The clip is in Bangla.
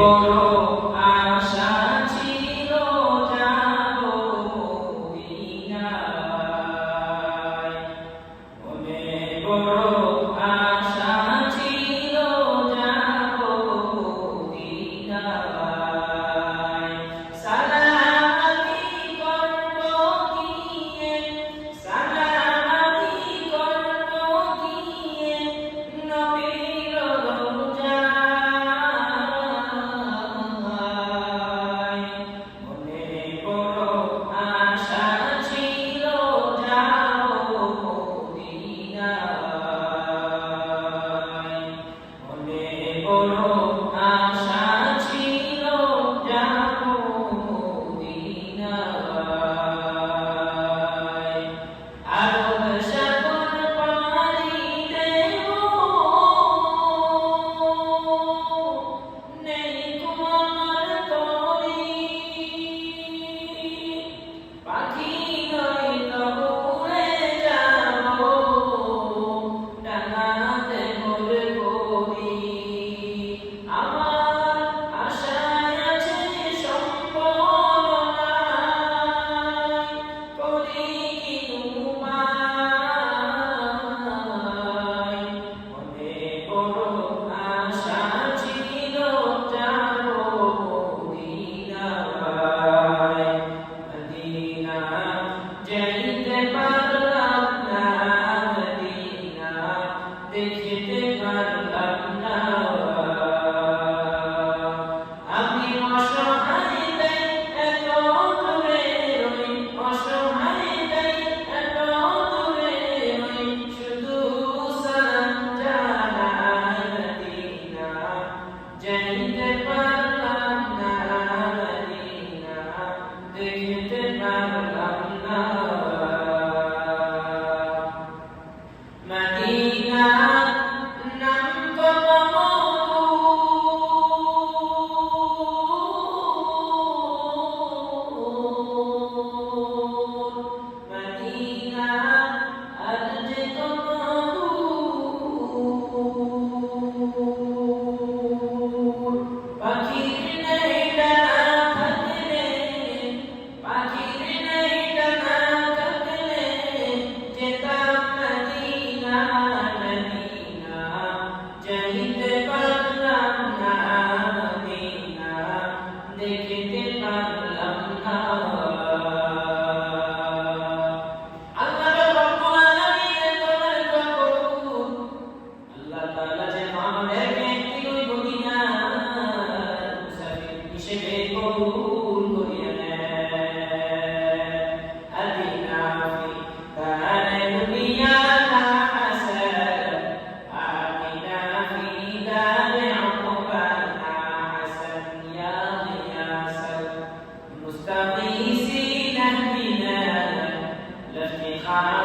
বড় আশা ছিল যাব মদিনায়, মনে বড় আশা ছিল যাব মদিনায়। সালামি করব গিয়ে, সালামি করব গিয়ে নবীর রওজায়, মনে বড় আশা ছিল যাব মদিনায়, মনে বড় আশা ছিল যাব মদিনায়। আরব সাগর পাড়ি দেব, নেই আমার তরি, পাখি হয়তো উড়ে যাব, ডানাতে ভোর করি। আমার আশায় আছে সম্বল নাই, করি কি উপায়, মনে বড় আশা ছিল যাব মদিনায়, মদিনা যাইতে পারলাম না, মদিনা দেখিতে পারলাম না। আমি অসহায় তাই এত দূরে রই, অসহায় তাই এত দূরে রই, শুধু সালাম জানাই, মদিনা যাইতে পারলাম না, মদিনা দেখিতে পারলাম না। মদিনা নাম কত মধুর, মদিনা আর যে কত দূর। পাখির নেই ডানা থাকলে, পাখির নেই ডানা থাকলে যেতাম মদিনা, মদিনা যাইতে পারলাম না, মদিনা দেখিতে পারলাম না। আল্লাহ রব্বুল আলামিনের দরবারে দোয়া করুন, আল্লাহ তাআলা যেন আমাদেরকে একদিন ওই মদিনার মুসাফির হিসেবে কবুল করিয়া নেন। আতিনা ফি দারিদ দুনিয়া হাসান, আতিনা ফি দারি উকবানা হাসান, ইয়া গিয়াসাল মুস্তাগীসিন ইহদিনা লাফতিখারা